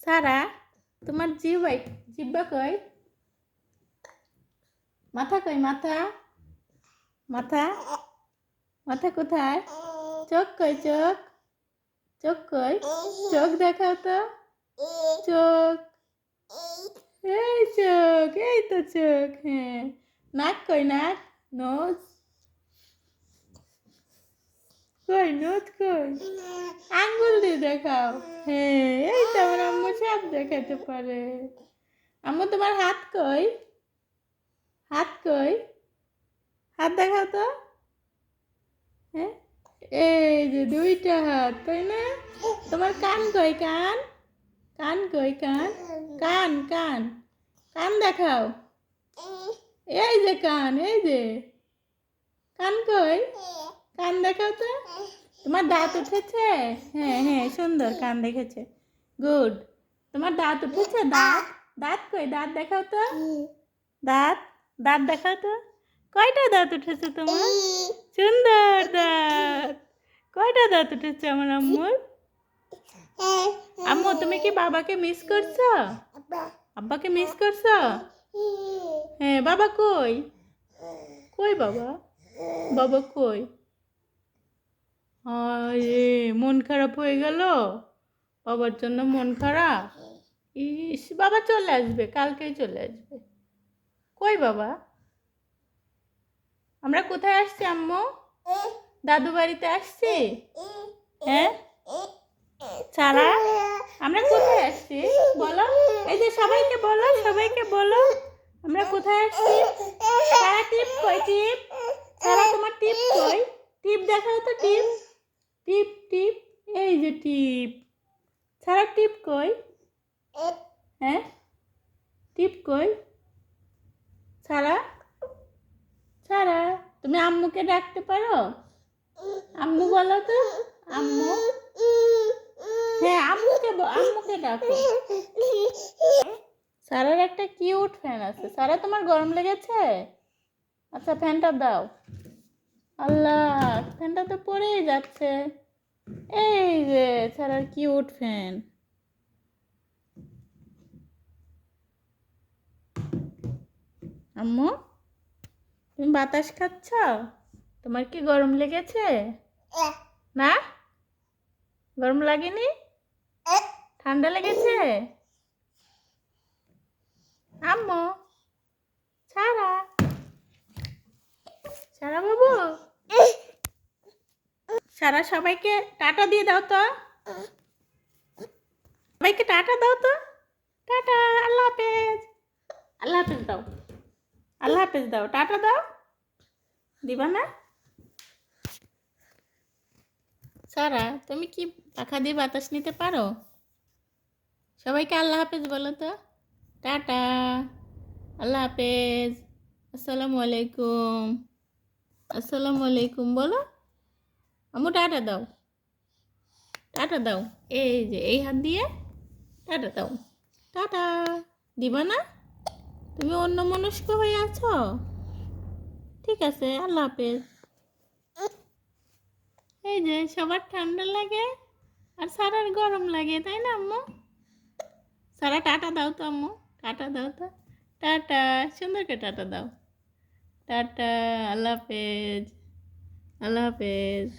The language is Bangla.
সারা তোমার জিব্বা কই? মাথা কই? মাথা মাথা মাথা কোথায়? চোখ কই? চোখ কই? চোখ দেখাও তো। চোখ, এই চোখ, এই তো চোখ। হ্যাঁ, নাক কই? নাক, নোজ কই? নোজ কই? আঙ্গুল দিয়ে দেখাও। হ্যাঁ, এই তো আমার আম্মু সব দেখাতে পারে। আম্মু তোমার হাত কই? হাত কই? হাত দেখাও তো। হ্যাঁ, এই যে দুইটা হাত, তাই না? তোমার কান কই? কান, কান কই? কান, কান কান কান দেখাও। এই যে কান, এই যে কান কই? কান দেখাও তো। তোমার দাঁত উঠেছে? হ্যাঁ হ্যাঁ, সুন্দর, কান দেখেছে, গুড। তোমার দাঁত উঠেছে? দাঁত, দাঁত কই? দাঁত দেখাও তো। দাঁত, দাঁত দেখাও তো। কয়টা দাঁত উঠেছে তোমার? সুন্দর দাঁত। কয়টা দাঁত উঠেছে আমার আম্মুর? আম্মু তুমি কি বাবাকে মিস করছো? আব্বাকে মিস করছো? হ্যাঁ, বাবা কই? কই বাবা? বাবা কই? আরে মন খারাপ হয়ে গেল, বাবার জন্য মন খারাপ। ইস, বাবা চলে আসবে, কালকেই চলে আসবে। কই বাবা? আমরা কোথায় আসছি আম্মু? দাদু বাড়িতে আসছি। হ্যাঁ সারা, আমরা কোথায় আসছি বলো? এই যে সবাইকে বলো, সবাইকে বলো আমরা কোথায় আসছি। সারা টিপ কই? টিপ, সারা তোমার টিপ কই? টিপ দেখাও তো। টিপ, টিপ টিপ, এই যে টিপ। সারা টিপ কই? হ্যাঁ, টিপ কই? সারা, সারা তুমি আম্মুকে ডাকতে পারো? আম্মু বলো তো, আম্মু। হ্যাঁ, আম্মুকে ডাকো। সারার একটা কিউট ফ্যান আছে। সারা তোমার গরম লেগেছে? আচ্ছা, ফ্যানটা দাও। আল্লাহ, ফ্যানটা তো পড়েই যাচ্ছে। এই যে সারার কিউট ফ্যান। আম্মু, তুমি বাতাস খাচ্ছ? তোমার কি গরম লেগেছে? না, গরম লাগেনি? ঠান্ডা লেগেছে? আম্মু, সারা, সারা বাবু, সারা সবাইকে টাটা দিয়ে দাও তো। সবাইকে টাটা দাও তো। টাটা, আল্লাহ হাফেজ। আল্লাহ হাফেজ দাও, আল্লাহ হাফেজ দাও, টাটা দাও। দিবা না? সারা, তুমি কি পাখা দিয়ে বাতাস নিতে পারো? সবাইকে আল্লাহ হাফেজ বলো তো। টাটা, আল্লাহ হাফেজ, আসসালামু আলাইকুম। আসসালামু আলাইকুম বলো। আম্মু টাটা দাও, টাটা দাও। এই যে এই হাত দিয়ে টাটা দাও। টাটা, দিবা না? তুমি অন্যমনস্ক হয়ে আছো। ঠিক আছে, আল্লাহ হাফেজ। এই যে সবার ঠান্ডা লাগে আর সারার গরম লাগে, তাই না আম্মু? সারা টাটা দাও তো আম্মু, টাটা দাও তো। টাটা, সুন্দর করে টাটা দাও। টাটা, আল্লাহ হাফেজ, আল্লাহ হাফেজ।